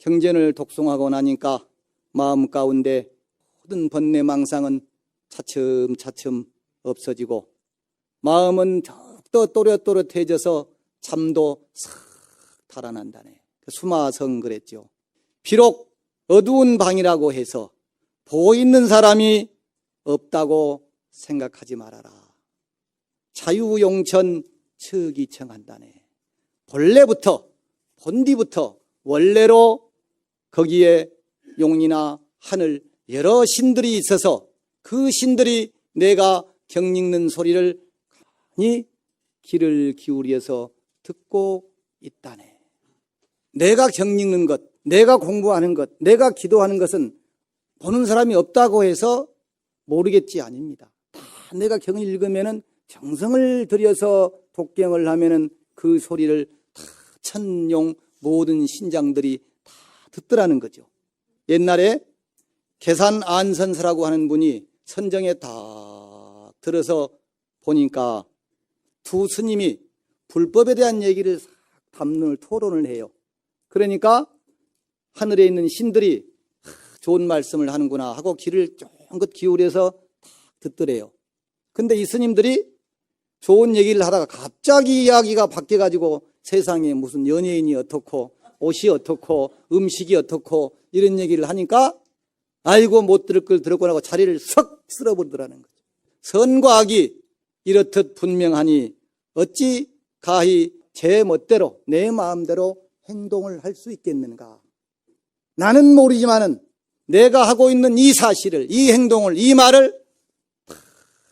경전을 독송하고 나니까 마음 가운데 모든 번뇌망상은 차츰차츰 없어지고 마음은 더욱더 또렷또렷해져서 잠도 싹 달아난다네. 수마성 그랬죠. 비록 어두운 방이라고 해서 보이는 사람이 없다고 생각하지 말아라. 자유용천 측이청한다네. 본래부터 본디부터 원래로 거기에 용이나 하늘 여러 신들이 있어서 그 신들이 내가 경읽는 소리를 가만히 귀를 기울여서 듣고 있다네. 내가 경읽는 것, 내가 공부하는 것, 내가 기도하는 것은 보는 사람이 없다고 해서 모르겠지 아닙니다. 다 내가 경을 읽으면은 정성을 들여서 독경을 하면은 그 소리를 다 천용 모든 신장들이 다 듣더라는 거죠. 옛날에 계산 안선서라고 하는 분이 선정에 다 들어서 보니까 두 스님이 불법에 대한 얘기를 담론을 토론을 해요. 그러니까 하늘에 있는 신들이 좋은 말씀을 하는구나 하고 귀를 쫑긋 기울여서 딱 듣더래요. 근데 이 스님들이 좋은 얘기를 하다가 갑자기 이야기가 바뀌어가지고 세상에 무슨 연예인이 어떻고 옷이 어떻고 음식이 어떻고 이런 얘기를 하니까 아이고 못 들을 걸 들었구나 하고 자리를 석 쓸어버리더라는 거죠. 선과 악이 이렇듯 분명하니 어찌 가히 제 멋대로 내 마음대로 행동을 할 수 있겠는가. 나는 모르지만은 내가 하고 있는 이 사실을, 이 행동을, 이 말을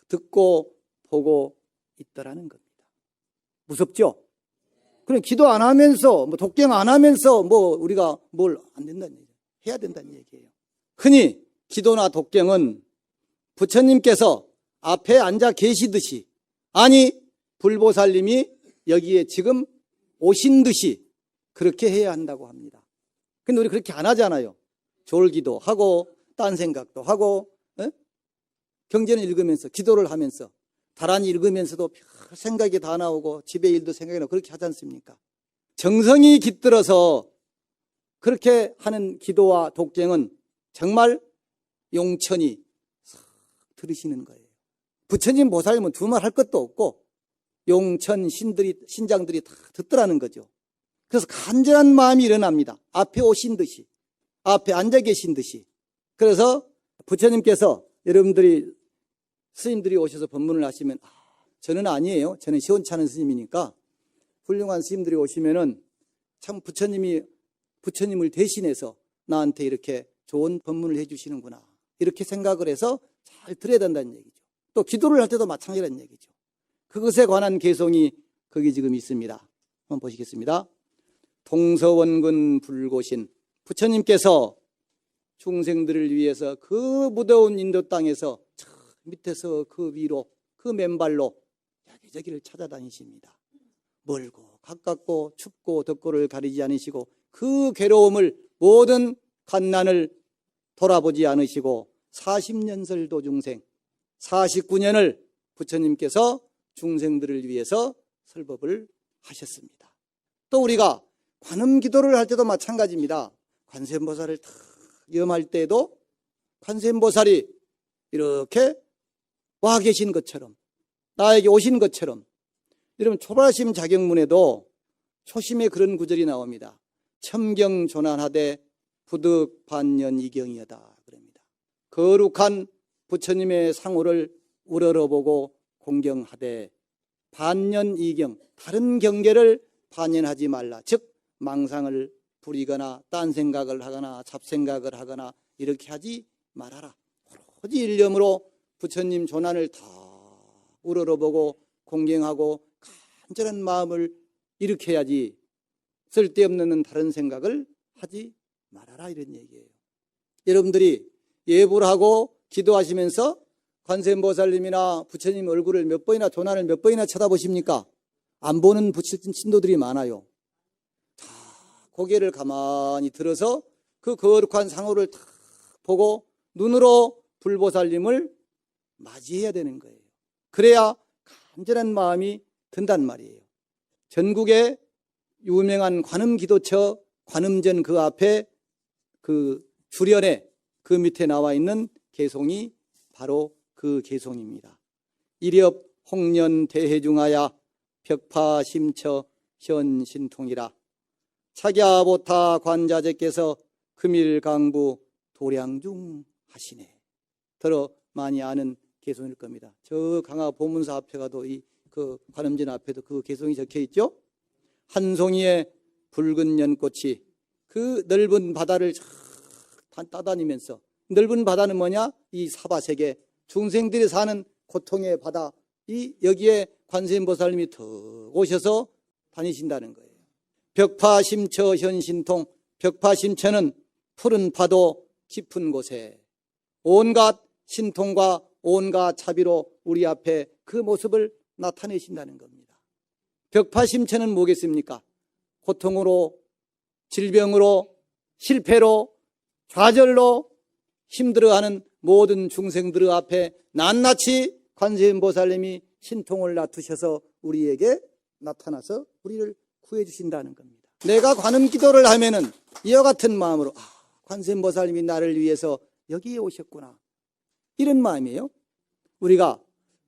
듣고 보고 있더라는 겁니다. 무섭죠? 그럼 기도 안 하면서, 독경 안 하면서 우리가 뭘 안 된다는 얘기예요. 해야 된다는 얘기예요. 흔히 기도나 독경은 부처님께서 앞에 앉아 계시듯이, 아니 불보살님이 여기에 지금 오신 듯이 그렇게 해야 한다고 합니다. 근데 우리 그렇게 안 하잖아요. 졸기도 하고 딴 생각도 하고 경전을 읽으면서 기도를 하면서 다란히 읽으면서도 별 생각이 다 나오고 집에 일도 생각이 나고 그렇게 하지 않습니까? 정성이 깃들어서 그렇게 하는 기도와 독경은 정말 용천이 싹 들으시는 거예요. 부처님 보살님은 두말 할 것도 없고 용천 신장들이 다 듣더라는 거죠. 그래서 간절한 마음이 일어납니다. 앞에 오신 듯이, 앞에 앉아 계신 듯이. 그래서 부처님께서 여러분들이 스님들이 오셔서 법문을 하시면 저는 아니에요. 저는 시원찮은 스님이니까 훌륭한 스님들이 오시면은 참 부처님을 대신해서 나한테 이렇게 좋은 법문을 해주시는구나 이렇게 생각을 해서 잘 들어야 된다는 얘기죠. 또 기도를 할 때도 마찬가지라는 얘기죠. 그것에 관한 개송이 거기 지금 있습니다. 한번 보시겠습니다. 동서원근 불고신 부처님께서 중생들을 위해서 그 무더운 인도 땅에서 저 밑에서 그 위로 그 맨발로 여기저기를 찾아다니십니다. 멀고 가깝고 춥고 덥고를 가리지 않으시고 그 괴로움을 모든 갓난을 돌아보지 않으시고 40년설 도중생 49년을 부처님께서 중생들을 위해서 설법을 하셨습니다. 또 우리가 관음 기도를 할 때도 마찬가지입니다. 관세음보살을 탁 염할 때도 관세음보살이 이렇게 와 계신 것처럼 나에게 오신 것처럼 여러분 초발심 자경문에도 초심에 그런 구절이 나옵니다. 첨경조난하되 부득 반년이경이여다 그럽니다. 거룩한 부처님의 상호를 우러러보고 공경하되 반년이경 다른 경계를 반연하지 말라. 즉 망상을 부리거나 딴 생각을 하거나 잡생각을 하거나 이렇게 하지 말아라. 오로지 일념으로 부처님 조난을 다 우러러보고 공경하고 간절한 마음을 일으켜야지 쓸데없는 다른 생각을 하지 말아라 이런 얘기예요. 여러분들이 예불 하고 기도하시면서 관세음보살님이나 부처님 얼굴을 몇 번이나 조난을 몇 번이나 쳐다보십니까? 안 보는 신도들이 많아요. 다 고개를 가만히 들어서 그 거룩한 상호를 탁 보고 눈으로 불보살님을 맞이해야 되는 거예요. 그래야 간절한 마음이 든단 말이에요. 전국에 유명한 관음기도처 관음전 그 앞에 그 주련에 그 밑에 나와 있는 개송이 바로 그 개송입니다. 이렵 홍련 대해중하야 벽파심처 현신통이라. 차갸보타 관자재께서 금일강부 도량중 하시네. 더러 많이 아는 개송일 겁니다. 저 강화 보문사 앞에 가도 이 그 관음진 앞에도 그 개송이 적혀 있죠. 한 송이의 붉은 연꽃이 그 넓은 바다를 따다니면서, 넓은 바다는 뭐냐? 이 사바세계 중생들이 사는 고통의 바다, 이 여기에 관세음보살님이 더 오셔서 다니신다는 거예요. 벽파심처 현신통. 벽파심처는 푸른 파도 깊은 곳에 온갖 신통과 온갖 자비로 우리 앞에 그 모습을 나타내신다는 겁니다. 벽파심처는 뭐겠습니까? 고통으로, 질병으로, 실패로, 좌절로 힘들어하는 모든 중생들 앞에 낱낱이 관세음보살님이 신통을 나투셔서 우리에게 나타나서 우리를 구해 주신다는 겁니다. 내가 관음 기도를 하면은 이와 같은 마음으로, 관세음보살님이 나를 위해서 여기에 오셨구나, 이런 마음이에요. 우리가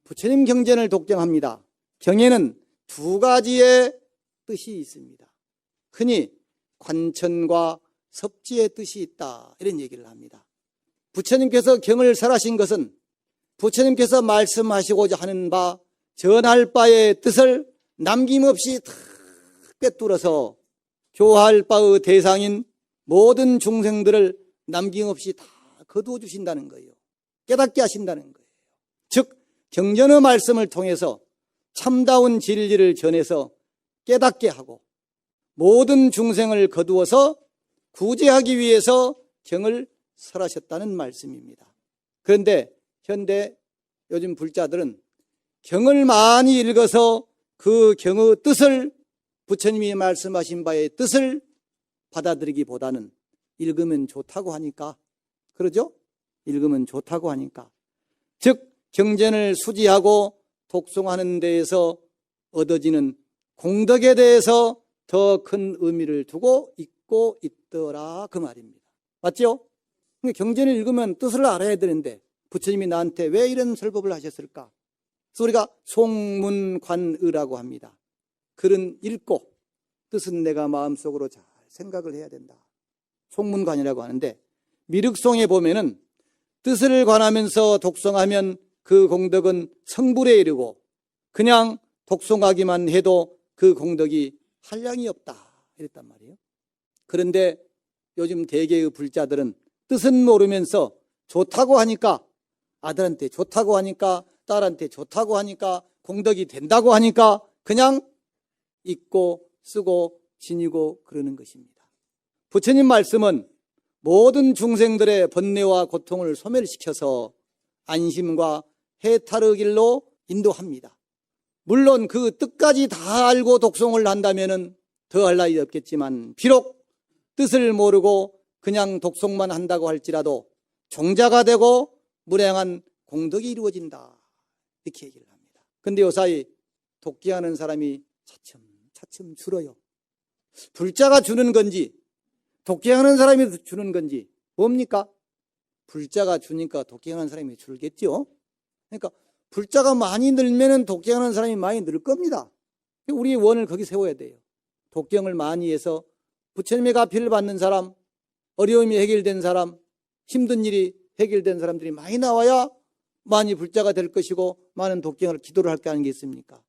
부처님 경전을 독경합니다. 경에는 두 가지의 뜻이 있습니다. 흔히 관천과 섭지의 뜻이 있다, 이런 얘기를 합니다. 부처님께서 경을 설하신 것은 부처님께서 말씀하시고자 하는 바, 전할 바의 뜻을 남김없이 다 꿰뚫어서 교화할 바의 대상인 모든 중생들을 남김없이 다 거두어 주신다는 거예요. 깨닫게 하신다는 거예요. 즉 경전의 말씀을 통해서 참다운 진리를 전해서 깨닫게 하고 모든 중생을 거두어서 구제하기 위해서 경을 설하셨다는 말씀입니다. 그런데 현대 요즘 불자들은 경을 많이 읽어서 그 경의 뜻을, 부처님이 말씀하신 바의 뜻을 받아들이기보다는 읽으면 좋다고 하니까, 그러죠? 읽으면 좋다고 하니까, 즉 경전을 수지하고 독송하는 데에서 얻어지는 공덕에 대해서 더 큰 의미를 두고 읽고 있더라, 그 말입니다. 맞죠? 경전을 읽으면 뜻을 알아야 되는데 부처님이 나한테 왜 이런 설법을 하셨을까? 그래서 우리가 송문관의라고 합니다. 글은 읽고 뜻은 내가 마음속으로 잘 생각을 해야 된다. 송문관이라고 하는데, 미륵송에 보면은 뜻을 관하면서 독송하면 그 공덕은 성불에 이르고 그냥 독송하기만 해도 그 공덕이 한량이 없다, 이랬단 말이에요. 그런데 요즘 대개의 불자들은 뜻은 모르면서 좋다고 하니까, 아들한테 좋다고 하니까, 딸한테 좋다고 하니까, 공덕이 된다고 하니까 그냥 읽고 쓰고 지니고 그러는 것입니다. 부처님 말씀은 모든 중생들의 번뇌와 고통을 소멸시켜서 안심과 해탈의 길로 인도합니다. 물론 그 뜻까지 다 알고 독송을 한다면 더 할 나위 없겠지만, 비록 뜻을 모르고 그냥 독송만 한다고 할지라도 종자가 되고 무량한 공덕이 이루어진다, 이렇게 얘기를 합니다. 근데 요사이 독기하는 사람이 차츰 줄어요. 불자가 주는 건지 독기하는 사람이 주는 건지 뭡니까? 불자가 주니까 독기하는 사람이 줄겠죠. 그러니까 불자가 많이 늘면은 독경하는 사람이 많이 늘 겁니다. 우리의 원을 거기 세워야 돼요. 독경을 많이 해서 부처님의 가피를 받는 사람, 어려움이 해결된 사람, 힘든 일이 해결된 사람들이 많이 나와야 많이 불자가 될 것이고 많은 독경을 기도를 할 게 아니겠습니까?